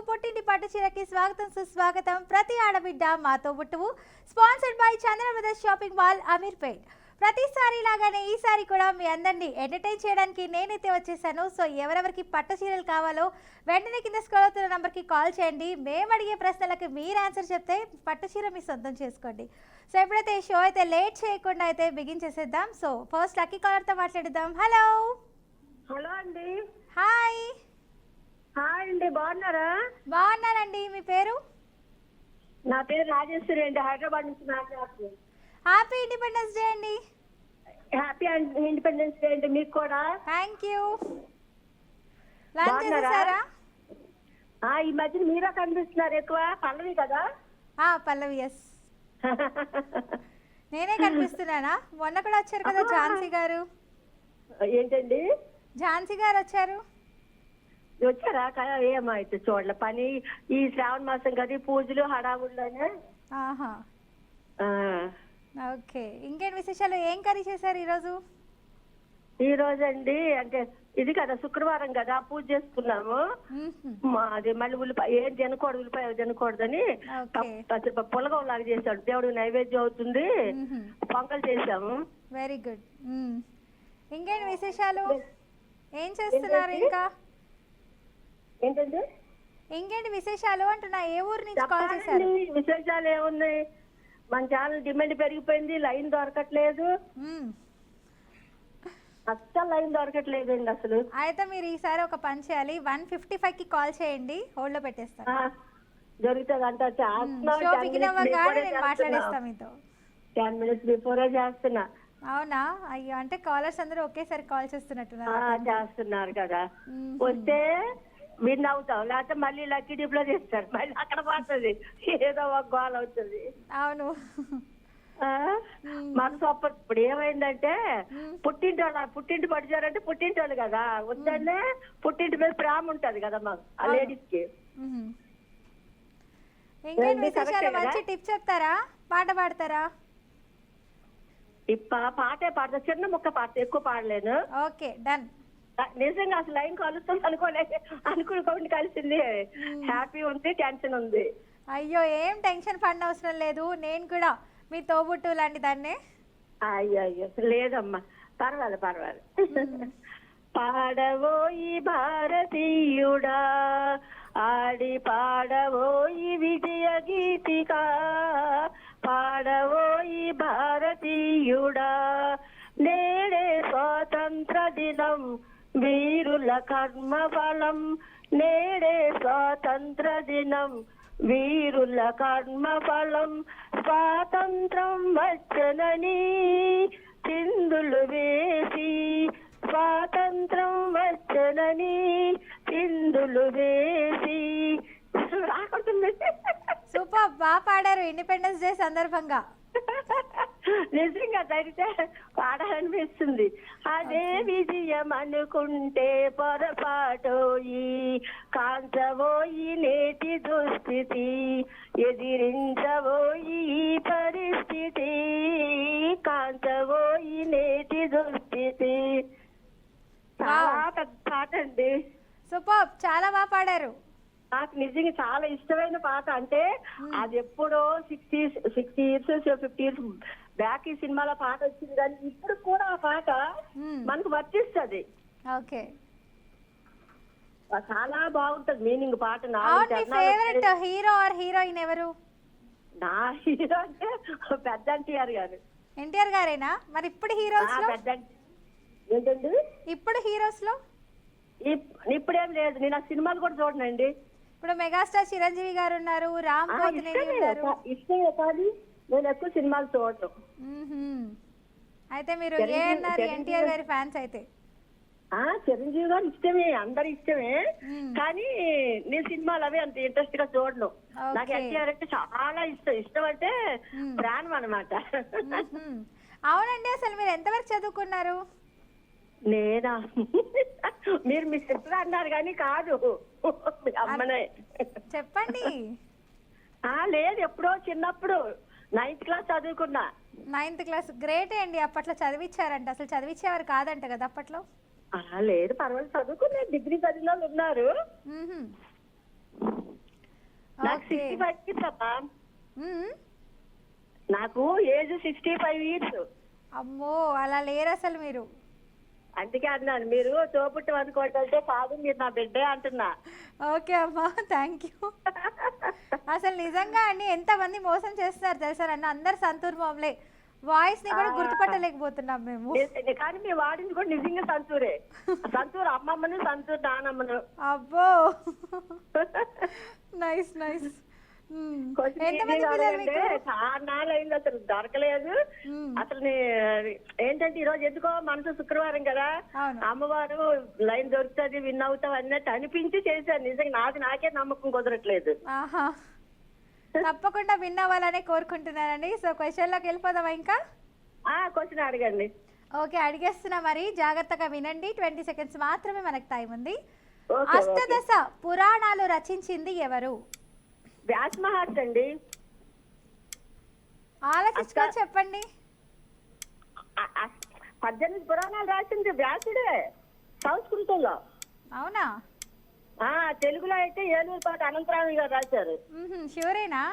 పుట్టింటి పట్టు చీరకి స్వాగతం సుస్వాగతం. ప్రతి ఆడబిడ్డ మాతో బుట్టువు. Sponsored by Chandra Brothers shopping mall Ameerpet. ప్రతిసారి లాగానే ఈసారి కూడా మీ అందరినీ ఎంటర్టైన్ చేయడానికి నేనైతే వచ్చేసాను. సో ఎవరెవరికి పట్టు చీరలు కావాలో వెంటనే కింద స్క్రోల్ అవుతున్న నంబర్కి కాల్ చేయండి. మేము అడిగే ప్రశ్నలకు మీరు ఆన్సర్ చెప్తే పట్టు చీర మీ సొంతం చేసుకోండి. సో ఎప్పుడైతే షో అయితే లేట్ చేయకుండా అయితే బిగిన్ చేసేద్దాం. సో ఫస్ట్ లక్కీ కాలర్తో మాట్లాడదాం. హలో హలో అండి. హాయ్. హాయ్ అండి, బాగున్నారా? బాగున్నానండి. మీ పేరు? నా పేరు రాజేశ్వరి అండి, హైదరాబాద్ నుంచి మాట్లాడుతున్నాను. హ్యాపీ ఇండిపెండెన్స్ డే అండి. హ్యాపీ ఇండిపెండెన్స్ డే అండి మీకు కూడా. Thank you. లంచ్ చేసేసారా? ఈ మధ్యన మీరే కనిపిస్తున్నారు ఎక్కువ. పల్లవి కదా? పల్లవి, ఎస్. నేనే కనిపిస్తున్నానా? మొన్న కూడా వచ్చారు కదా ఝాన్సీ గారు. ఏంటండి? ఝాన్సీ గారు వచ్చారు. వచ్చారా? ఏమో అయితే చూడలే. పని ఈ శ్రావణ మాసం కదా, పూజలు హడావుల్లోనే. ఆహా, ఓకే. ఇంకేంటి విశేషాలు? ఏం కర్రీ చేశారు ఈరోజు? ఈ రోజు అండి, అంటే ఇది కదా శుక్రవారం కదా, పూజ చేసుకున్నాము. అది మళ్ళీ ఉల్లిపాయ ఏం తినకూడదు, ఉల్లిపాయ తినకూడదని పులగం లాగా చేశాడు. దేవుడికి నైవేద్యం అవుతుంది, పొంగల్ చేసాము. Very good. ఇంకేంటి విశేషాలు? ఏం చేస్తున్నారు ఇంకా? ఏంటండి ఇంకేంటి విశేషాలు అంటున్నా. ఏ ఊరు నుంచి కాల్ చేశారు? విశేషాలు ఏమున్నాయి, మన ఛానల్ డిమాండ్ పెరిగిపోయింది, లైన్ దొరకట్లేదు. అస్సలు లైన్ దొరకట్లేదండి అసలు. అయితే మీరు ఈసారి ఒక పని చేయాలి, 155కి కాల్ చేయండి, హోల్డ్ లో పెట్టేస్తాను. దొరుకుతుంది అంట. నేను మాట్లాడేస్తా మీతో. 10 minutes బిఫోరే చేస్తున్నా. అవునా? అయ్యో, అంటే కాలర్స్ అందరూ ఒకేసారి కాల్ చేస్తున్నట్టున్నారు. చేస్తున్నారు కదా. వస్తే విన్ అవుతాం, లేకపోతే మళ్ళీ లక్కీ డిప్ లో చేస్తారు, మళ్ళీ అక్కడ పడుతుంది, ఏదో ఒక గోల్ అవుతుంది. అవును. మనసు ఇప్పుడు ఏమైందంటే, పుట్టింటి పడిచారంటే పుట్టింటోళ్ళు కదా, వద్దనే పుట్టింటి మీద ప్రేమ ఉంటది కదా మాకు ఆ లేడీస్ కి. ఇంకేం విశేషాలు? మంచి టిప్ చెప్తారా? పాట పాడతారా? పాటే పాడతా, చిన్న ముక్క పాడతా, ఎక్కువ పాడలేను. Okay, done. నిజంగా అసలు లైన్ కలుస్తుంది అనుకోండి, కలిసింది. హ్యాపీ ఉంది, టెన్షన్ ఉంది. అయ్యో, ఏం టెన్షన్ పడిన అవసరం లేదు. నేను కూడా మీ తోబుట్టు లాంటి దాన్నే. అయ్యో లేదమ్మా, పర్వాలేదు. పాడవోయి భారతీయుడా, ఆడి పాడవోయి విజయ గీతిక, పాడవోయి భారతీయుడా, నేడే స్వాతంత్ర దినం, వీరుల కర్మ ఫలం, నేడే స్వాతంత్ర దినం, వీరుల కర్మ ఫలం, స్వాతంత్రం వచ్చనని చిందులు వేసి, స్వాతంత్రం వచ్చనని చిందులు వేసి. రాకుంటుంది. సూపర్, బాగా పాడారు ఇండిపెండెన్స్ డే సందర్భంగా. నిజంగా జరిగితే పాడాలనిపిస్తుంది. అదే విజయం అనుకుంటే పొరపాటోయి, కాంచబోయి నేటి దుస్థితి, ఎదిరించబోయి ఈ పరిస్థితి, కాంచబోయి నేటి దుస్థితి. చాలా పెద్ద పాట అండి. సూపర్, చాలా బాగా పాడారు. నాకు నిజంగా చాలా ఇష్టమైన పాట. అంటే అది ఎప్పుడో 60 years 50 years బ్యాక్ ఈ సినిమాలో పాట వచ్చింది, కానీ ఇప్పుడు కూడా ఆ పాట మనకు వర్తిస్తుంది. ఓకే, చాలా బాగుంటది మీనింగ్ పాట. ఫేవరెట్ హీరో ఆర్ హీరోయిన్ ఎవరు? నా హీరో అంటే పెద్ద ఎన్టీఆర్ గారు. ఎన్టీఆర్ గారేనా? మరి ఇప్పుడు హీరోస్ లో ఏంటండి? ఇప్పుడు హీరోస్ లో ఇప్పుడేం లేదు, నేను ఆ సినిమాలు కూడా చూడనండి. ఇప్పుడు మెగాస్టార్ చిరంజీవి గారు ఉన్నారు, రామ్ పోతినేని ఉన్నారు. ఇష్టమే కానీ నేను ఎక్కువ సినిమాలు చూడటం. అయితే మీరు ఏఎన్ఆర్ ఎన్టీఆర్ గారి ఫ్యాన్స్ అయితే? చిరంజీవి గారు ఇష్టమే, అందరు ఇష్టమే, కానీ నేను సినిమాలు అవి అంత ఇంట్రెస్ట్ గా చూడను. నాకు ఎన్టీఆర్ అంటే చాలా ఇష్టం అంటే ప్రాణం అన్నమాట. అవునండి, అసలు మీరు ఎంతవరకు చదువుకున్నారు? నేనా? మీరు మీ సిస్టర్ అన్నారు కానీ కాదు, అమ్మనే. చెప్పండి. లేదు, ఎప్పుడో చిన్నప్పుడు 9th క్లాస్ చదువుకున్నా. 9th క్లాస్ గ్రేటే అండి. అప్పట్లో చదివించారంట, అసలు చదివించేవారు కాదంట కదా అప్పట్లో. లేదు, పర్వాలేదు, చదువుకునే డిగ్రీ చదివిన వాళ్ళు ఉన్నారు. నాకు ఓకే 65 ఇయర్స్ అమ్మా. నాకు ఏజ్ 65 ఇయర్స్. అమ్మో అలా లేరు అసలు మీరు. అందుకే అన్నాను మీరు తోపుట్టు అనుకోవటంటే కాదు, మీరు నా బిడ్డే అంటున్నా. ఓకే అమ్మా, థ్యాంక్ యూ. అసలు నిజంగా అండి ఎంతమంది మోసం చేస్తున్నారు తెలుసా నన్ను, అందరు సంతూర్ మామలే. వాయిస్ ని కూడా గుర్తుపట్టలేకపోతున్నాం మేము. కానీ మీ వాడింది కూడా నిజంగా సంతూరే. సంతూర్ అమ్మమ్మను, సంతూర్ నానమ్మను. అబ్బో నైస్ నైస్. ఎంతమంది పిల్లలు మీకు? చాలా నాళ్ళు అయింది, అసలు దొరకలేదు. అసలు ఏంటంటే ఈ రోజు ఎందుకో మనసు శుక్రవారం కదా, అమ్మవారు లైన్ దొరుకుతుంది విన్ అవుతావు అన్నట్టు అనిపించి చేశాను. నిజంగా నాకే నమ్మకం కుదరట్లేదు. ఆహా, తప్పకుండా విన్ అవ్వాలనే కోరుకుంటున్నానండి. సో క్వశ్చన్ లోకి వెళ్ళిపోదామా ఇంకా? క్వశ్చన్ అడగండి. ఓకే అడిగేస్తున్నా, మరి జాగ్రత్తగా వినండి. 20 సెకండ్స్ మాత్రమే మనకు టైం ఉంది. ఓకే, అష్టదశ పురాణాలు రచించింది ఎవరు? వ్యాస మహర్షి అండి. ఆలోచించుకొని చెప్పండి. 18 పురాణాలు రాసింది వ్యాసుడే సంస్కృతంలో. అవునా? తెలుగులో అయితే ఏలూరుపాటి అనంతరామయ్య గారు రాశారు. షూరేనా?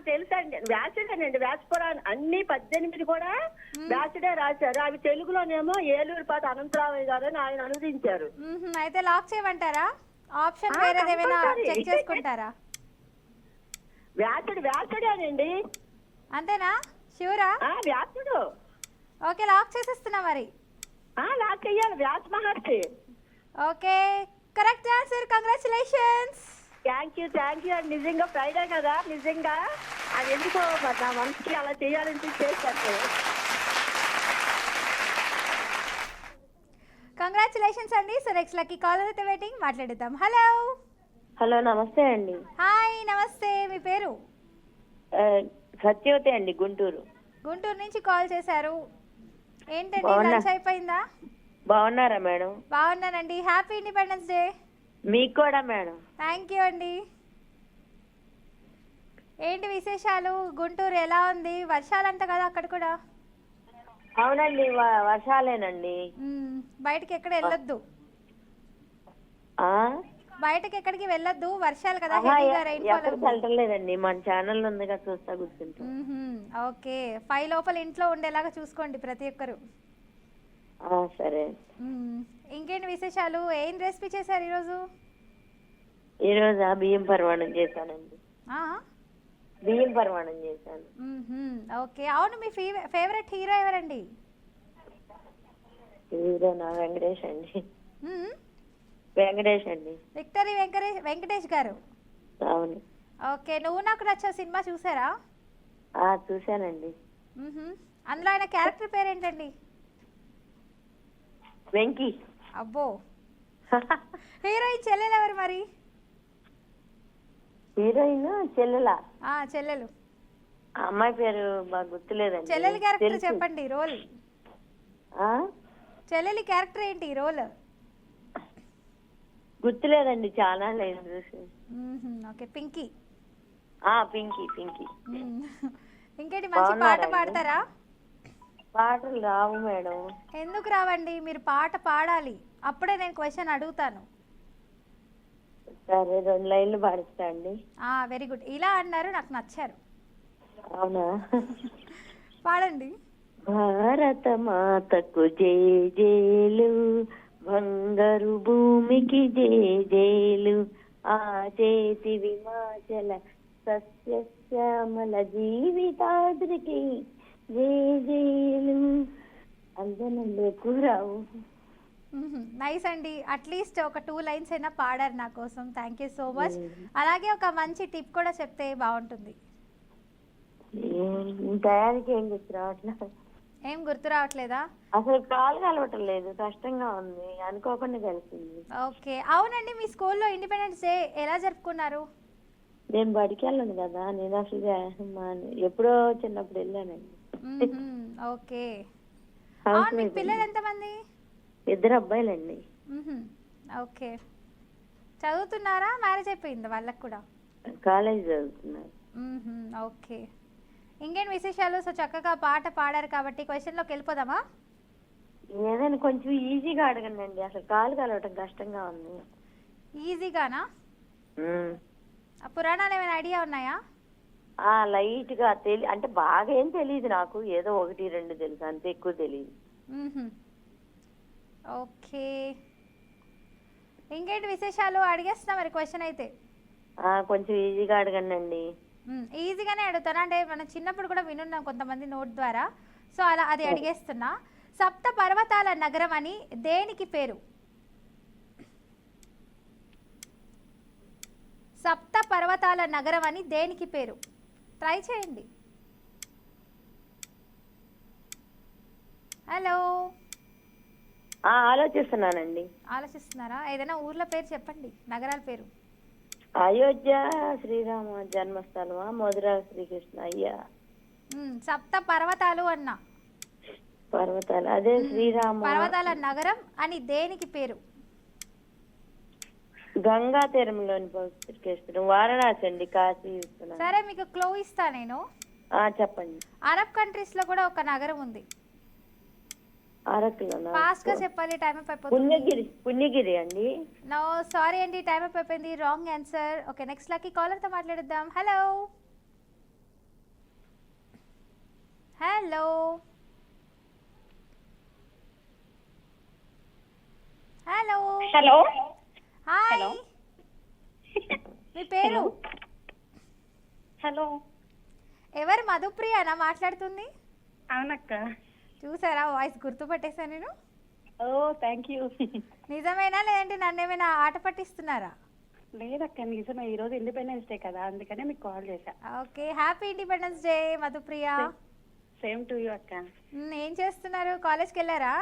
తెలుసండి, వ్యాసుడేనండి. వ్యాస పురాణం అన్ని 18 కూడా వ్యాసుడే రాశారు. అవి తెలుగులోనేమో ఏలూరుపాటి అనంతరామయ్య గారు అని ఆయన అనువదించారు. అయితే లాక్ చేయమంటారా? ఆప్షన్ వేరేది ఏమైనా చెక్ చేసుకుంటారా? వ్యాసుడేనండి. అంతేనా? షూరా? వ్యాసుడు. ఓకే లాక్ చేసేస్తున్నా మరి. లాక్ చెయ్యాలి, Vyasa Maharshi. Okay correct answer, congratulations. Thank you అండి. నిజంగా ఫ్రైడే కదా, నిజంగా అది ఎందుకో నా మనసుకి అలా చేయాలని చేశారు. కంగ్రాచులేషన్స్ అండి. సో నెక్స్ట్ లక్కీ కాలర్ అయితే వెయిటింగ్, మాట్లాడేద్దాం. హలో. హలో నమస్తే అండి. హాయ్ నమస్తే, మీ పేరు? సత్యవతి అండి, గుంటూరు. గుంటూరు నుంచి కాల్ చేశారు. ఏంటండి లంచ్ అయిపోయిందా? బాగున్నారా మేడం? బాగున్నానండి. Happy independence day. మీకు కూడా మేడం. థ్యాంక్ యూ అండి. ఏంటి విశేషాలు? గుంటూరు ఎలా ఉంది? వర్షాలంట కదా అక్కడ కూడా? అవునండి, వర్షాలేనండి. బయటకి ఎక్కడ వెళ్ళొద్దు, బయటకి ఎక్కడికి వెళ్ళొద్దు, వర్షాలు కదా, హెవీగా రైన్ఫాల్. వెళ్ళలేదండి, మన ఛానల్ ఉందిగా చూస్తా కూర్చుంటాం. ఓకే 5 లోపల ఇంట్లో ఉండేలాగా చూసుకోండి ప్రతి ఒక్కరు. సరే. ఇంకేంటి విశేషాలు? ఏం రెసిపీ చేశారు ఈరోజు? ఈరోజు బియ్యం పరమాణం చేశానండి. బియ్యం పరమాణం చేశాను. ఓకే అవును, మీ ఫేవరెట్ హీరో ఎవరండి? హీరోనా? వెంకటేష్ అండి. వెంకటేష్ అండి. విక్టరీ వెంకటేష్ గారు. అవును. ఓకే, నువ్వు నాకు నచ్చే సినిమా చూసారా? చూశానండి. అందులో ఆయన క్యారెక్టర్ పేరేంటండి? వెంకీ. అబ్బో. హీరోయిన్ చెల్లెలు ఎవరు మరి? హీరోయిన్ చెల్లెలా? చెల్లెలు. అమ్మాయి పేరు బాగా గుర్తులేదండి. చెల్లెలి క్యారెక్టర్ చెప్పండి, రోల్. చెల్లెలి క్యారెక్టర్ ఏంటి, రోల్? గుర్తులేదండి, చాలా లేదు చూసి. ఓకే పింకీ. పింకీ. ఇంకేంటి, మంచి పాట పాడతారా? పాటలు రావు మేడం. ఎందుకు రావండి? మీరు పాట పాడాలి, అప్పుడే నేను క్వశ్చన్ అడుగుతాను. సరే 2 లైన్లు పాడిస్తా అండి. వెరీ గుడ్, ఇలా అన్నారు, నాకు నచ్చారు. అవునా? పాడండి. భారత మాతకు జేజేలు, బంగారు భూమికి జేజేలు, ఆ చేతి విమాచల సస్యశ్యామల జీవితాద్రికి జేజేలు. అంతేనండి, ఎక్కువ రావు. నైస్ అండి, అట్లీస్ట్ ఒక 2 లైన్స్ అయినా పాడారు నా కోసం. Thank you so much. అలాగే ఒక మంచి టిప్ కూడా చెప్తే బాగుంటుంది. టయానికి ఏం గుర్తు రావట్లేదు. ఏం గుర్తు రావట్లేదా? అసలు కాలు కలవటం లేదు, కష్టంగా ఉంది, అనుకోకుండా కలిసింది. ఓకే అవునండి, మీ స్కూల్లో ఇండిపెండెన్స్ డే ఎలా జరుపుకున్నారు? నేను బడికి వెళ్ళను కదా, నేను అసలు ఎప్పుడో చిన్నప్పుడు వెళ్ళానండి. ఓకే. మీ పిల్లలు ఎంతమంది? 2 అబ్బాయిలండి. ఓకే, చదువుతున్నారా? మ్యారేజ్ అయిపోయింది వాళ్ళకి కూడా? కాలేజ్ చదువుతున్నారు. ఓకే, ఇంకేంటి విశేషాలు? సో చక్కగా పాట పాడారు కాబట్టి క్వశ్చన్లోకి వెళ్ళిపోదామా? ఏదైనా కొంచెం ఈజీగా అడగండి, అసలు కాలు కలవటం కష్టంగా ఉంది. ఈజీగానా? ఆ పురాణాలు ఏమైనా ఐడియా ఉన్నాయా? లైట్ గా అంటే బాగా ఏం తెలియదు నాకు, ఏదో 1, 2 తెలుసు, అంతే, ఎక్కువ తెలియదు. ఓకే, ఇంకేంటి విశేషాలు? అడిగేస్తున్నా మరి క్వశ్చన్ అయితే. కొంచెం ఈజీగా అడగండి. ఈజీగానే అడుగుతాను, అంటే మనం చిన్నప్పుడు కూడా వినున్నాం కొంతమంది నోట్ ద్వారా, సో అలా అది అడిగేస్తున్నా. సప్త పర్వతాల నగరం అని దేనికి పేరు? సప్త పర్వతాల నగరం అని దేనికి పేరు? ట్రై చేయండి. హలో, ఆలోచిస్తున్నానండి. ఆలోచిస్తున్నారా? ఏదైనా ఊర్ల పేరు చెప్పండి, నగరాల పేరు. అయోధ్య శ్రీరామ జన్మస్థలమా, మధుర శ్రీకృష్ణ? అయ్యా, సప్త పర్వతాలు అన్నా. పర్వతాలు, అదే శ్రీరామ. పర్వతాల నగరం అని దేనికి పేరు? గంగా తీరంలోని శ్రీకృష్ణుడు, వారణాసి అండి, కాశీ. సరే, మీకు క్లూ ఇస్తా నేను. చెప్పండి. అరబ్ కంట్రీస్ లో కూడా ఒక నగరం ఉంది. అరకులోనా? ఫాస్ట్ గా చెప్పాలి, టైం అప్ అయిపోతుంది. పుణ్యగిరి. పుణ్యగిరి అండి. నో, సారీ అండి, టైం అప్ అయిపోయింది. Wrong answer. Okay, next lucky caller తో మాట్లాడదాం. Hello hello hello hello. Hi, మీ పేరు? హలో, ఎవరు? మధుప్రియనా మాట్లాడుతుంది? అవునక్క. చూసారా, వాయిస్ గుర్తుపట్టేసా నేను. ఓ, థ్యాంక్ యూ. నిజమేనా, లేదంటే నన్ను ఏమైనా ఆట పట్టిస్తున్నారా? లేదక్క, నిజమే. ఈరోజు ఇండిపెండెన్స్ డే కదా, అందుకనే మీకు కాల్ చేశా. Okay, happy independence day Madhupriya. Same to you అక్క. ఏం చేస్తున్నారు? కాలేజ్కి వెళ్ళారా?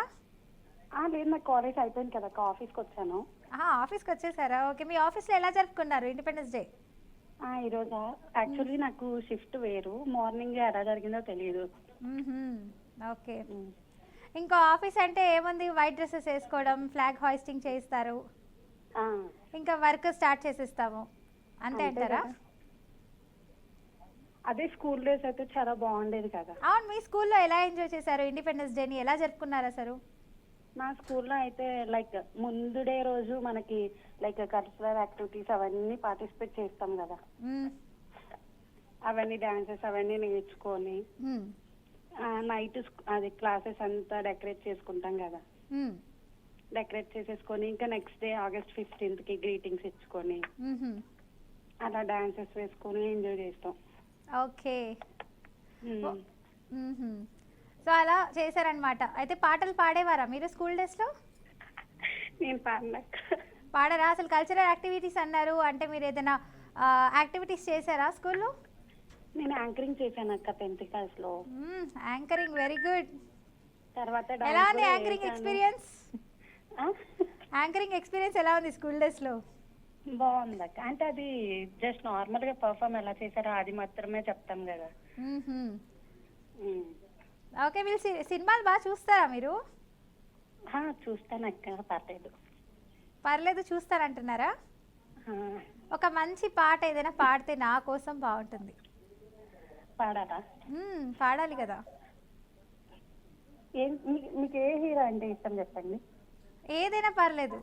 లేదు, నాకు కాలేజ్ అయిపోయింది కదా, ఆఫీస్కి వచ్చాను. ఆఫీస్కి వచ్చేసారా? ఓకే, మీ ఆఫీస్లో ఎలా జరుపుకున్నారు ఇండిపెండెన్స్ డే? ఈరోజా? యాక్చువల్లీ నాకు షిఫ్ట్ వేరు, మార్నింగ్ ఎలా జరిగిందో తెలియదు. ఓకే, ఇంకో ఆఫీస్ అంటే ఏముంది, వైట్ డ్రెస్సెస్ వేసుకోవడం, ఫ్లాగ్ హాయిస్టింగ్ చేయిస్తారు, ఇంకా వర్క్ స్టార్ట్ చేసేస్తాము, అంతే అంటారా? అదే స్కూల్ డేస్ అయితే చాలా బాగుండేది కదా. అవును, మీ స్కూల్లో ఎలా ఎంజాయ్ చేశారు ఇండిపెండెన్స్ డేని? ఎలా జరుపుకున్నారు అసలు? మా స్కూల్లో అయితే లైక్ ముందు డే రోజు మనకి లైక్ కల్చరల్ యాక్టివిటీస్ అవన్నీ పార్టిసిపేట్ చేస్తాం కదా, అవన్నీ డాన్సెస్ అవన్నీ నేర్చుకొని నైట్ అది క్లాసెస్ అంతా డెకరేట్ చేసుకుంటాం కదా, డెకరేట్ చేసేసుకొని ఇంకా నెక్స్ట్ డే August 15th కి గ్రీటింగ్స్ ఇచ్చుకొని అలా డాన్సెస్ వేసుకొని ఎంజాయ్ చేస్తాం. ఓకే, సో అలా చేశారనమాట. అయితే పాటలు పాడేవారా మీరు స్కూల్ డేస్లో? నేను పాడరా? అసలు కల్చరల్ యాక్టివిటీస్ అన్నారు, అంటే మీరు ఏదైనా యాక్టివిటీస్ చేశారా స్కూల్లో? నేను యాంకరింగ్ చేశాను అక్క 10th క్లాస్లో. Anchoring, very good. తర్వాత ఎలా ఉంది యాంకరింగ్ ఎక్స్పీరియన్స్? యాంకరింగ్ ఎక్స్పీరియన్స్ ఎలా ఉంది స్కూల్ డేస్లో? బాగుంది అక్క. అంటే అది జస్ట్ నార్మల్ గా పర్ఫామ్ ఎలా చేశారో అది మాత్రమే చెప్తాం కదా. ఓకే, మీరు సినిమాలు బాగా చూస్తారా మీరు? చూస్తానక్క, పర్లేదు. పర్లేదు చూస్తారంటున్నారా? ఒక మంచి పాట ఏదైనా పాడితే నా కోసం బాగుంటుంది. పాడాలా? పాడాలి కదా. మీకు ఏ హీరో అంటే ఇష్టం చెప్పండి. ఏదైనా పర్లేదు.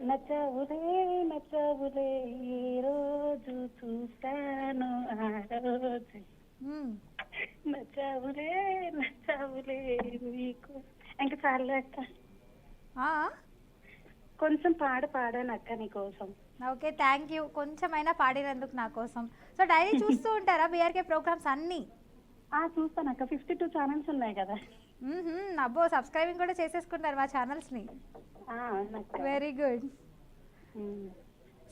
నచ్చవులే నచ్చవులే ఈ రోజు చూస్తాను ఆ రోజు, నచ్చవులే నచ్చవులే నీకు. ఇంకా చాలే అక్క, కొంచెం పాడాను అక్క నీకోసం. ఓకే, థ్యాంక్ యూ, కొంచెమైనా పాడినందుకు నా కోసం. సో డైలీ చూస్తూ ఉంటారా బీఆర్కే ప్రోగ్రామ్స్ అన్నీ? చూస్తాను అక్క, 52 ఛానల్స్ ఉన్నాయి కదా. అబ్బో, సబ్స్క్రైబింగ్ కూడా చేసేసుకుంటారు మా ఛానల్స్ని. Very good.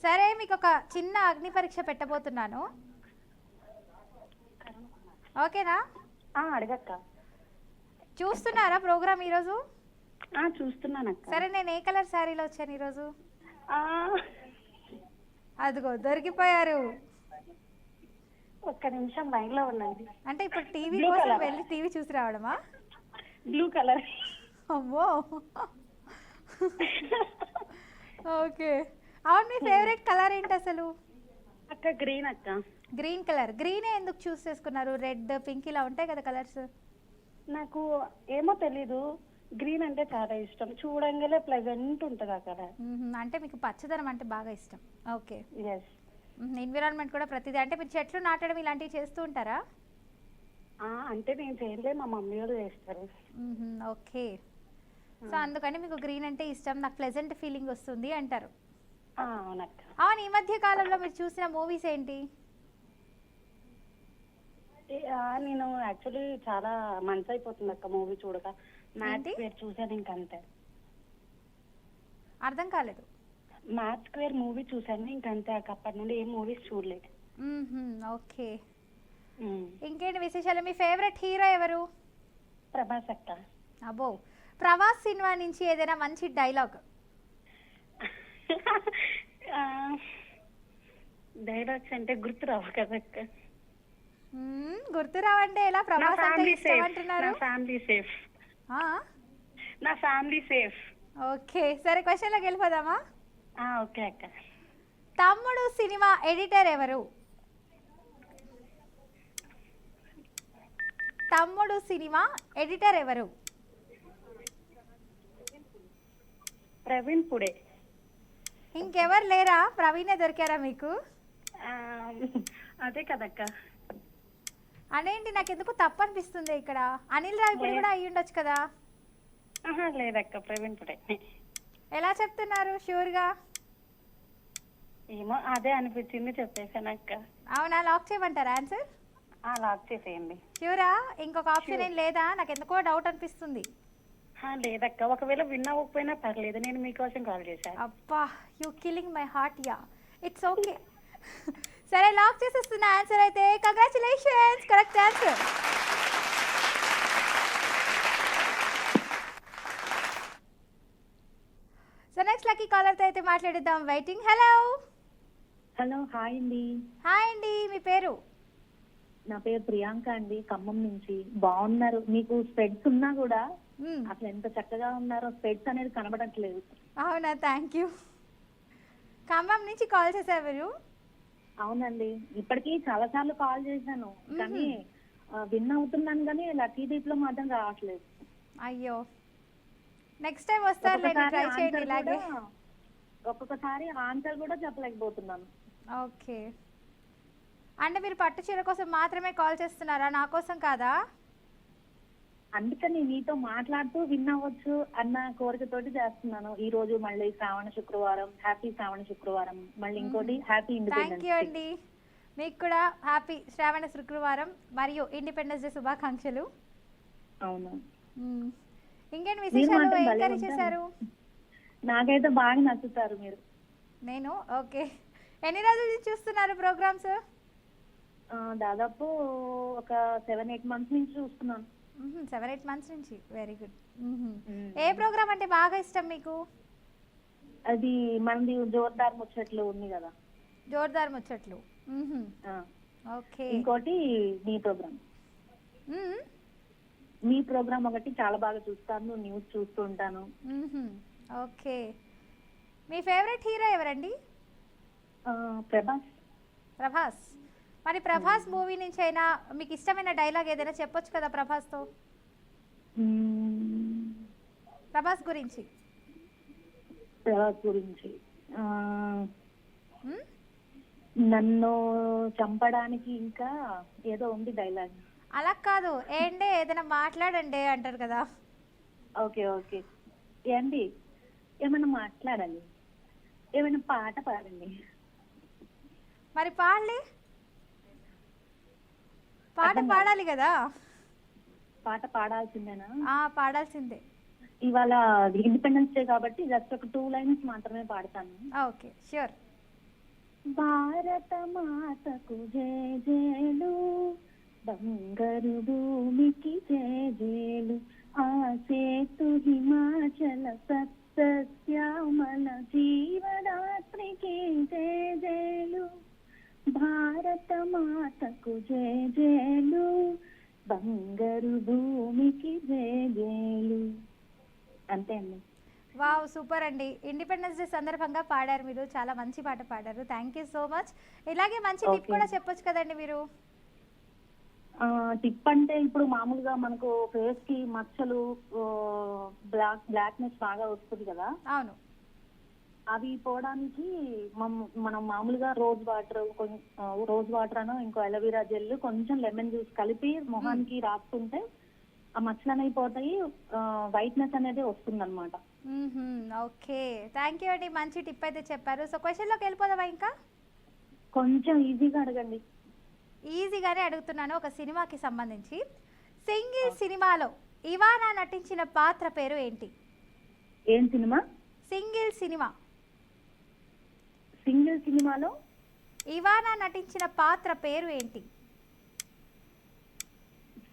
సరే, మీకు ఒక చిన్న అగ్ని పరీక్ష పెట్టబోతున్నాను, ఓకేనా? అడగక్క. చూస్తున్నారా ప్రోగ్రామ్ ఈరోజు? చూస్తున్నానక్క. సరే, నేను ఏ కలర్ శారీలో వచ్చాను ఈరోజు? అదిగో దొరికిపోయారు. ఒక్క నిమిషం లైన్ లో ఉండండి. అంటే ఇప్పుడు టీవీ కోసం వెళ్ళి టీవీ చూసి రావడమా? Blue colour. అమ్మో, ఓకే. అవును, మీ ఫేవరెట్ కలర్ ఏంటి అసలు? అక్క గ్రీన్ అక్క. Green colour. గ్రీనే ఎందుకు చూస్ చేసుకున్నారు? రెడ్, పింక్ ఇలా ఉంటాయి కదా కలర్స్. నాకు ఏమో తెలీదు, గ్రీన్ అంటే చాలా ఇష్టం, చూడంగానే ప్లెజెంట్ ఉంటుంది అక్కడ. అంటే మీకు పచ్చదనం అంటే బాగా ఇష్టం. ఓకే. ఎస్. ఎన్విరాన్మెంట్ కూడా ప్రతిదీ, అంటే మీరు చెట్లు నాటడం ఇలాంటివి చేస్తూ ఉంటారా? అంటే నేను చేయలే, మా మమ్మీ వాళ్ళు చేస్తారు. ఓకే. సో అందుకని మీకు గ్రీన్ అంటే ఇష్టం, నాకు ప్లెజెంట్ ఫీలింగ్ వస్తుంది అంటారు. అవునక్క. అవును, ఈ మధ్య కాలంలో మీరు చూసిన మూవీస్ ఏంటి? నేను యాక్చువల్లీ చాలా మంత్స్ అయిపోతుంది అక్క మూవీ చూడక. మ్యాథ్స్ స్క్వేర్ చూసాను ఇంకంతే. అర్థం కాలేదు. మ్యాథ్స్ స్క్వేర్ మూవీ చూసాను ఇంకంతే అక్క, అప్పటి నుండి ఏ మూవీస్ చూడలేదు. ఓకే. ఇంకేంటి విశేషాలు? మీ ఫేవరెట్ హీరో ఎవరు? ప్రభాస్ అక్క. అబ్బో, ప్రభాస్ సినిమా నుంచి ఏదైనా మంచి డైలాగ్? డైలాగ్స్ అంటే గుర్తు రావు కదక్క. గుర్తురావంటే ఎలా? ప్రభాస్ అంటే ఇష్టం అంటున్నారు. Family safe. ఆ, నా ఫ్యామిలీ సేఫ్. ఓకే, సరే క్వశ్చన్లోకి వెళ్ళిపోదామా? ఓకే అక్క. తమ్ముడు సినిమా ఎడిటర్ ఎవరు? తమ్ముడు సినిమా ఎడిటర్ ఎవరు? ప్రవీణ్ పుడే. ఇంకెవరు లేరా? ప్రవీణే దొరికారా మీకు? అదే కదక్క. అదేంటి, నాకు ఎందుకు తప్పు అనిపిస్తుంది ఇక్కడ. అనిల్ రావిపూడి కూడా అయ్యి ఉండొచ్చు కదా? లేదక్క, ప్రవీణ్ పుడే. ఎలా చెప్తున్నారు షూర్గా? ఏమో అదే అనిపించింది చెప్పేసాను అక్క. అవునా, లాక్ చేయమంటారా ఆన్సర్? లాక్ చేసేయండి. షూరా? ఇంకొక ఆప్షన్ ఏం లేదా? నాకు ఎందుకో డౌట్ అనిపిస్తుంది. లేదక్క, ఒకవేళ విన్ అవ్వకపోయినా పర్లేదు, నేను మీకోసం కాల్ చేశాను. అబ్బా, you killing my heart. Ya, it's okay. సరే, లాక్ చేసేస్తున్న ఆన్సర్ అయితే. Congratulations, correct answer. So next lucky కాలర్తో అయితే మాట్లాడిద్దాం. వెయిటింగ్. హలో. హలో, హాయ్ అండి. హాయ్ అండి, మీ పేరు? నా పేరు ప్రియాంక అండి, ఖమ్మం నుంచి. బాగున్నారు? మీకు స్పెడ్స్ ఉన్నా కూడా అసలు ఎంత చక్కగా ఉన్నారో, స్పెడ్స్ అనేది కనబడట్లేదు. అవునా, థ్యాంక్ యూ. ఖమ్మం నుంచి కాల్ చేశారు మీరు? అవునండి, ఇప్పటికీ చాలా సార్లు కాల్ చేశాను కానీ విన్ అవుతున్నాను కానీ లక్కీ డీప్ లో మాత్రం రావట్లేదు. అయ్యో, నెక్స్ట్ టైం వస్తారు, ట్రై చేయండి ఇలాగే. ఒక్కొక్కసారి ఆన్సర్ కూడా చెప్పలేకపోతున్నాను. ఓకే, అంటే మీరు పట్టు చీర కోసం మాత్రమే కాల్ చేస్తున్నారా, నా కోసం కాదా? అందుకని మీతో మాట్లాడుతూ విన్ అవ్వచ్చు అన్న కోరికతోటి చేస్తున్నాను. ఈ రోజు మళ్ళీ శ్రావణ శుక్రవారం, హ్యాపీ శ్రావణ శుక్రవారం. మళ్ళీ ఇంకోటి హ్యాపీ ఇండిపెండెన్స్. థ్యాంక్ యూ అండి, మీకు కూడా హ్యాపీ శ్రావణ శుక్రవారం మరియు ఇండిపెండెన్స్ డే శుభాకాంక్షలు. అవును. ఇంకేంటి విశేషాలు? ఏం కర్రీ చేశారు? నాకైతే బాగా నచ్చుతారు మీరు. నేను ఓకే. ఎన్ని రోజుల నుంచి చూస్తున్నారు ప్రోగ్రామ్స్? దాదాపు ఒక 7-8 months నుంచి చూస్తున్నాను. 7-8 months నుంచి. Very good. ఏ ప్రోగ్రామ్ అంటే బాగా ఇష్టం మీకు? అది మనది జోర్దార్ ముచ్చట్లు ఉంది కదా. జోర్దార్ ముచ్చట్లు. ఓకే. ఇంకోటి మీ ప్రోగ్రామ్. మీ ప్రోగ్రామ్ ఒకటి చాలా బాగా చూస్తాను, న్యూస్ చూస్తూ ఉంటాను. ఓకే. మీ ఫేవరెట్ హీరో ఎవరండి? ప్రభాస్. ప్రభాస్. మరి ప్రభాస్ మూవీ నుంచి అయినా మీకు ఇష్టమైన డైలాగ్ ఏదైనా చెప్పొచ్చు కదా ప్రభాస్తో? ప్రభాస్ గురించి. ప్రభాస్ గురించి నన్ను చంపడానికి ఇంకా ఏదో ఉంది డైలాగ్. అలా కాదు, ఏంటే ఏదైనా మాట్లాడండి అంటారు కదా. Okay okay. ఏంటి ఏమైనా మాట్లాడాలి, ఏమైనా పాట పాడండి. మరి పాడలే, పాట పాడాలి కదా. పాట పాడాల్సిందేనా? పాడాల్సిందే. ఇవాళ ఇండిపెండెన్స్ డే కాబట్టి జస్ట్ ఒక 2 lines మాత్రమే పాడతాను. Okay, sure. భారత మాతకు జేజేలు, బంగారు భూమికి జేజేలు, ఆ సేతు హిమాచల సప్తశ్యామల జీవరాత్రికి జేజేలు, భారత మాతకు జేజేలు, బంగారు భూమికి జేజేలు. అంతే అండి. వావ్, సూపర్ అండి. ఇండిపెండెన్స్ డే సందర్భంగా పాడారు మీరు, చాలా మంచి పాట పాడారు. Thank you so much. ఇలాగే మంచి టిప్ కూడా చెప్పొచ్చు కదండి మీరు. టిప్ అంటే ఇప్పుడు మామూలుగా మనకు ఫేస్ కి మచ్చలు బ్లాక్నెస్ బాగా వస్తుంది కదా, అవును. అవి పోవడానికి మనం మామూలుగా రోజ్ వాటర్ అను ఇంకో అలోవెరా జెల్ కొంచెం లెమన్ జ్యూస్ కలిపి మొహానికి రాసుకుంటే ఆ మచ్చలు అనేవి పోతాయి, వైట్నెస్ అనేది వస్తుంది అనమాట. ఓకే, థ్యాంక్ యూ అండి, మంచి టిప్ అయితే చెప్పారు. సో క్వశ్చన్లోకి వెళ్ళిపోదామా? ఇంకా కొంచెం ఈజీగా అడగండి. ఈజీగానే అడుగుతున్నాను. ఒక సినిమాకి సంబంధించి సింగిల్ సినిమాలో ఇవానా నటించిన పాత్ర పేరు ఏంటి? ఏం సినిమా? Single cinema. సింగిల్ సినిమాలో ఇవానా నటించిన పాత్ర పేరు ఏంటి?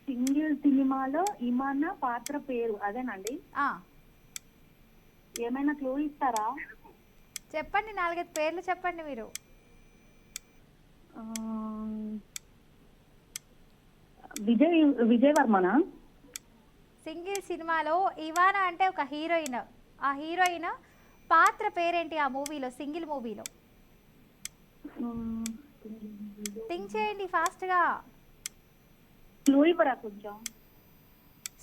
సింగిల్ సినిమాలో ఇమానా పాత్ర పేరు అదేనండి. ఏమైనా క్లూ ఇస్తారా? చెప్పండి, 4-5 పేర్లు చెప్పండి మీరు. విజయ్ వర్మనా? సింగిల్ సినిమాలో ఇవానా అంటే ఒక హీరోయిన్, ఆ హీరోయిన్ పాత్ర పేరేంటి ఆ మూవీలో, సింగిల్ మూవీలో? థింక్ చేయండి ఫాస్ట్గా. క్లూ ఇవ్వరా కొంచెం?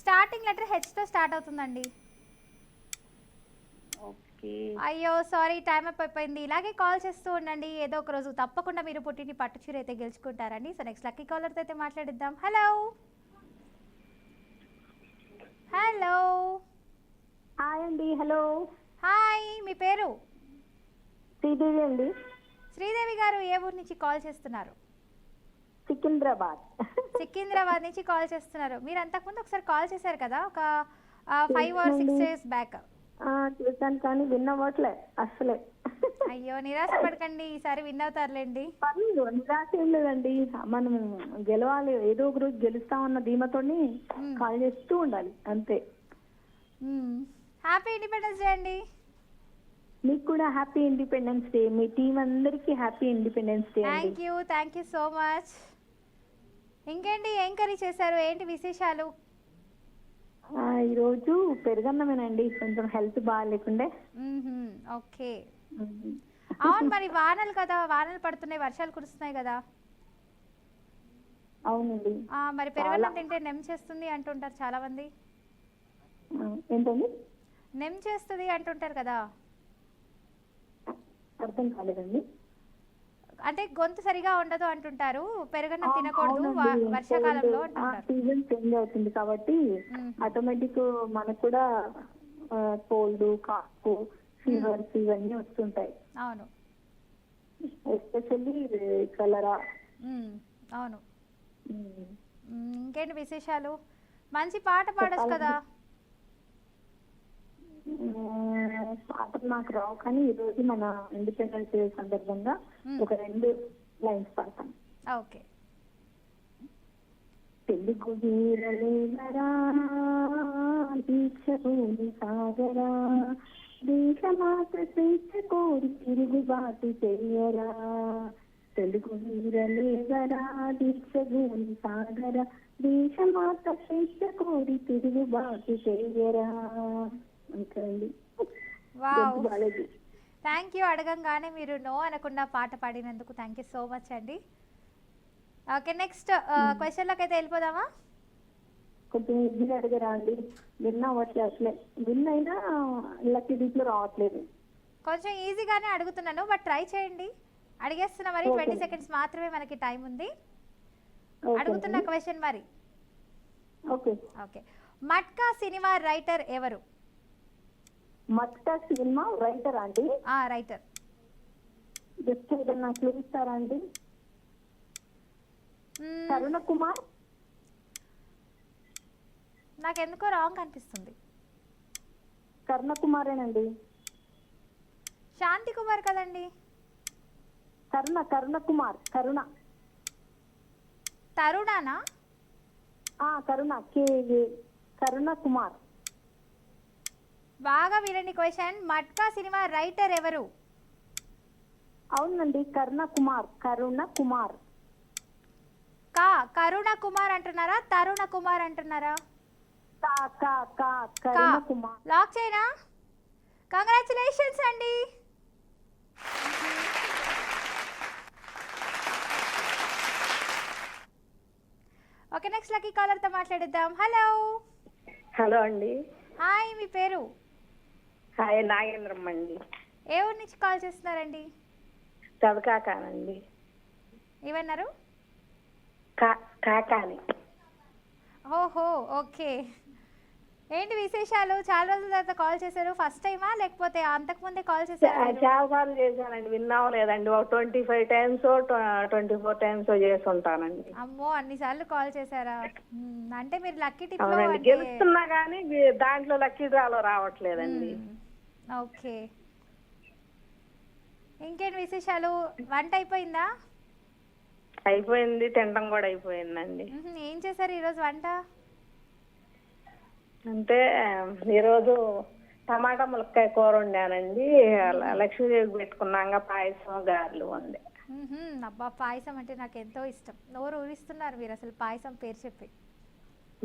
స్టార్టింగ్ లెటర్ హెచ్తో స్టార్ట్ అవుతుందండి. ఓకే. అయ్యో సారీ, టైం అప్ అయిపోయింది. ఇలాగే కాల్ చేస్తూ ఉండండి, ఏదో ఒక రోజు తప్పకుండా మీరు పుట్టిని పట్టు చీర అయితే గెలుచుకుంటారండి. సో నెక్స్ట్ లక్కీ కాలర్తో అయితే మాట్లాడిద్దాం. Hello hello. హాయ్ అండి. హలో. హాయ్, మీ పేరు? శ్రీదేవి అండి. శ్రీదేవి గారు, ఏ ఊరు నుంచి కాల్ చేస్తున్నారు? సికింద్రాబాద్. సికింద్రాబాద్ నుంచి కాల్ చేస్తున్నారు. మీరు అంతకుముందు ఒకసారి కాల్ చేశారు కదా, ఒక 5 or 6 days బ్యాక్. చూసాను కానీ విన్ అవ్వట్లే అసలే. అయ్యో నిరాశ పడకండి, ఈసారి విన్ అవుతారులేండి. నిరాశ ఏం లేదండి, మనం గెలవాలి, ఏదో ఒక రోజు గెలుస్తామన్న ధీమతోని కాల్ చేస్తూ ఉండాలి అంతే. హ్యాపీ ఇండిపెండెన్స్ డే అండి. మీకు కూడా హ్యాపీ ఇండిపెండెన్స్ డే. మీ టీం అందరికి happy independence day. Thank you so much. ఇంకేంటి, ఏం కర్రీ చేశారు, ఏంటి విశేషాలు? ఈరోజు పెరుగన్నమేనండి, కొంచెం హెల్త్ బాగాలేకుండే. ఓకే. అవును, మరి వానలు కదా, వానలు పడుతున్నాయి, వర్షాలు కురుస్తున్నాయి కదా. అవునండి. మరి పెరుగన్నం తింటే నెమ్ చేస్తుంది అంటుంటారు చాలా మంది. ఏంటండి? నెమ్ చేస్తుంది అంటుంటారు కదా. అర్థం కాలేదండి. అంటే గొంతు సరిగా ఉండదు అంటుంటారు, పెరుగన్నం తినకూడదు వర్షాకాలంలో అంటుంటారు. సీజన్ చేంజ్ అవుతుంది కాబట్టి ఆటోమేటిక్ మనకు కూడా కోల్డ్, కాఫ్, ఫీవర్స్ ఇవన్నీ వస్తుంటాయి. అవును, ఎస్పెషల్లీ కలరా. అవును. ఇంకేంటి విశేషాలు? మంచి పాట పాడొచ్చు కదా. పాటలు నాకు రావు, కానీ ఈ రోజు మన ఇండిపెండెన్స్ డే సందర్భంగా ఒక 2 లైన్స్ పాడతాను. ఓకే. తెలుగు వీరలేవరా, దీక్షభూమి సాగరా, దేశమాత స్వేచ్ఛ కోరి తిరుగుబాటు చెయ్యరా. తెలుగు వీరలేవరా, దీక్షభూమి సాగరా, దేశమాత స్వేచ్ఛ కోరి తిరుగుబాటు చెయ్యరా. Thank you. అడగంగానే మీరు నో అనకుండా పాట పాడినందుకు థ్యాంక్ యూ సో మచ్ అండి. ఓకే, నెక్స్ట్ క్వశ్చన్లోకి అయితే వెళ్ళిపోదామా? కొంచెం ఈజీగా అడిగారా అండి? విన్ అవ్వట్లేదు, అసలే విన్ అయినా లక్కీ డీప్లో రావట్లేదు. కొంచెం ఈజీగానే అడుగుతున్నాను, బట్ ట్రై చేయండి. అడిగేస్తున్నా మరి, 20 seconds మాత్రమే మనకి టైం ఉంది. అడుగుతున్న క్వశ్చన్ మరి. ఓకే. మట్కా సినిమా రైటర్ ఎవరు? మట్కా సినిమా రైటర్ అండి? రైటర్. జస్ట్ ఏదన్నా క్లూ ఇస్తారా అండి? కరుణ కుమార్. నాకెందుకో రాంగ్ అనిపిస్తుంది. కరుణ కుమారేనండి. శాంతి కుమార్ కదండి. కరుణ కుమార్. తరుణానా? కరుణ కుమార్. బాగా వినండి క్వశ్చన్. మట్కా సినిమా రైటర్ ఎవరు? అవునండి, కరుణ కుమార్. కరుణ కుమార్ అంటున్నారా, తరుణ కుమార్ అంటున్నారా? కరుణ కుమార్. లాక్ చేయనా? కంగ్రాచులేషన్స్ అండి. ఓకే, నెక్స్ట్ లక్కీ కాలర్తో మాట్లాడిద్దాం. హలో. హలో అండి. హాయ్, మీ పేరు? హాయ్, నాగేంద్రమ్మ అండి. ఏ ఊరు నుంచి కాల్ చేస్తున్నారండి? చదకాకానండి. ఏమన్నారు? కాకాని. ఓహో, ఓకే. ఏంటి విశేషాలు? చాలా రోజుల తర్వాత కాల్ చేశారు. ఫస్ట్ టైమా లేకపోతే అంతకుముందే కాల్ చేశారు? చాలా సార్లు చేశానండి, విన్నావు లేదండి. ఒక 25 టైమ్స్ 24 టైమ్స్ చేసి ఉంటానండి. అమ్మో, అన్నిసార్లు కాల్ చేశారా? అంటే మీరు లక్కీ టిప్ లో అవునండి, అంటే గెలుస్తున్నా కానీ దాంట్లో లక్కీ డ్రాలో రావట్లేదండి. ఓకే. ఇంకేంటి విశేషాలు? వంట అయిపోయిందా? అయిపోయింది, తినడం కూడా అయిపోయిందండి. ఏం చేశారు ఈరోజు వంట? అంటే ఈరోజు టమాటా ములక్కాయ కూర వండానండి. లక్ష్మీదేవికి పెట్టుకున్నాక పాయసం గారెలు వండే. అబ్బా, పాయసం అంటే నాకు ఎంతో ఇష్టం. నోరు ఊరిస్తున్నారు మీరు అసలు పాయసం పేరు చెప్పి.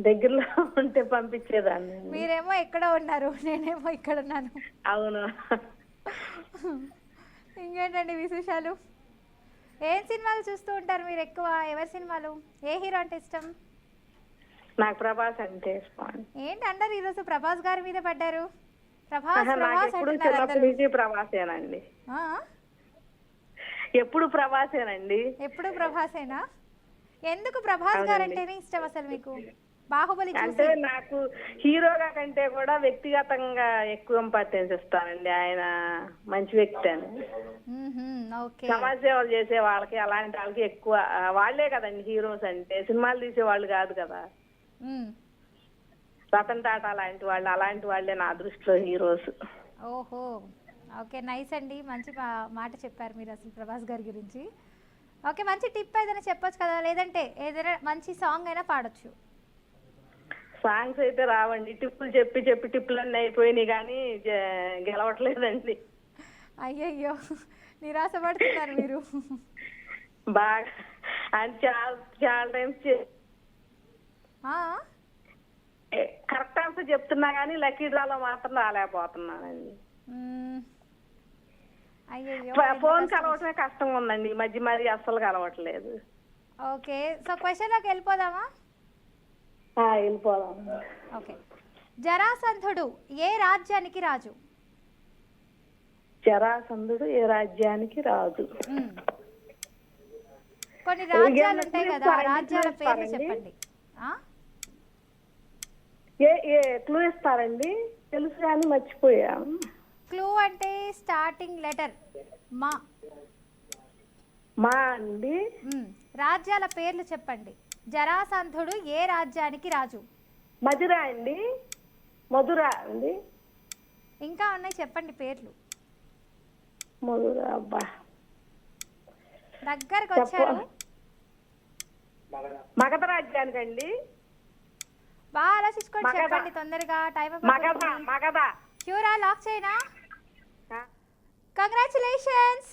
దగ్గరలో ఉంటే పంపించేదాన్ని. మీరేమో ఎక్కడ ఉన్నారు, నేనేమో ఇక్కడ ఉన్నాను. అవును. ఇంకేంటండి విశేషాలు? ఏం సినిమాలు చూస్తూ ఉంటారు మీరు ఎక్కువ? ఎవరి సినిమాలు? ఏ హీరో అంటే ఇష్టం? నాకు ప్రభాస్ అంటే ఇష్టం. ఏంటి అందరు ఈరోజు ప్రభాస్ గారి మీద పడ్డారు? ప్రభాస్ నాకు ప్రభాస్ ఎప్పుడు అంటున్నారు చిన్నప్పటి అందరూ. నుంచి ప్రభాసేనండి. ఆ? ఎప్పుడు ప్రభాసేనండి. ఎప్పుడు ప్రభాసేనా? ఎందుకు ప్రభాస్ గారు అంటేనే ఇష్టం అసలు మీకు? బాహుబలి అంటే చూసి? నాకు హీరోగా కంటే కూడా వ్యక్తిగతంగా ఎక్కువ ఇంపార్టెన్స్ ఇస్తానండి. ఆయన మంచి వ్యక్తి అని. ఓకే. సమాజ సేవలు చేసే వాళ్ళకి, అలాంటి వాళ్ళకి ఎక్కువ వాళ్లే కదండి హీరోస్ అంటే. సినిమాలు తీసే వాళ్ళు కాదు కదా. రతన్ టాటా లాంటి వాళ్ళు, అలాంటి వాళ్ళే నా దృష్టిలో హీరోస్. ఓహో, ఓకే, నైస్ అండి. మంచి మాట చెప్పారు మీరు అసలు ప్రభాస్ గారి గురించి. ఓకే, మంచి టిప్ ఏదైనా చెప్పొచ్చు కదా, లేదంటే ఏదైనా మంచి సాంగ్ అయినా పాడొచ్చు. సాంగ్స్ అయితే రావండి. టిప్పులు చెప్పి చెప్పి టిప్పులన్నీ అయిపోయినాయి కానీ గెలవట్లేదండి. అయ్యయ్యో, నిరాశపడుతున్నారు మీరు. బాగా అంటే చాలా టైమ్స్ కరెక్ట్ ఆన్సర్ చెప్తున్నా కానీ లక్కీ డ్రాలో మాత్రం రాలేకపోతున్నానండి. అయ్యయ్యో, ఫోన్ కలవటమే కష్టంగా ఉందండి ఈ మధ్య, మరి అస్సలు కలవట్లేదు. ఓకే, సో క్వశ్చన్లోకి వెళ్ళిపోదామా? వెళ్ళిపోదాం. ఓకే. జరాసంధుడు ఏ రాజ్యానికి రాజు? జరాసంధుడు ఏ రాజ్యానికి రాజు? కొన్ని రాజ్యాలు ఉంటాయి కదా, రాజ్యాల పేర్లు చెప్పండి. ఏ క్లూ ఇస్తారండి? తెలుసు కానీ మర్చిపోయా. క్లూ అంటే స్టార్టింగ్ లెటర్ మా. మా అండి. రాజ్యాల పేర్లు చెప్పండి. జరాసంధుడు ఏ రాజ్యానికి రాజు? మధుర అండి. మధుర అండి. ఇంకా ఉన్నాయి, చెప్పండి పేర్లు. మధుర. అబ్బా, దగ్గరకు వచ్చారు. మగధ రాజ్యానికండి. బాగా ఆలోచించుకొని చెప్పండి తొందరగా, టైం మగధ. క్యూరా, లాక్ చేయనా? కంగ్రాచులేషన్స్.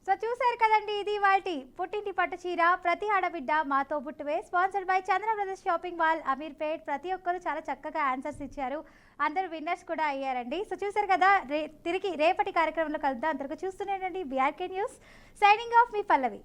సో చూసారు కదండి, ఇది వాటి పుట్టింటి పట్టు చీర ప్రతి ఆడబిడ్డ మాతో పుట్టువే, sponsored by Chandra Brothers shopping mall, Ameerpet. ప్రతి ఒక్కరు చాలా చక్కగా ఆన్సర్స్ ఇచ్చారు, అందరు విన్నర్స్ కూడా అయ్యారండి. సో చూసారు కదా, తిరిగి రేపటి కార్యక్రమంలో కలుద్దాం. అందరికీ చూస్తూనే BRK న్యూస్. సైనింగ్ ఆఫ్, మీ పల్లవి.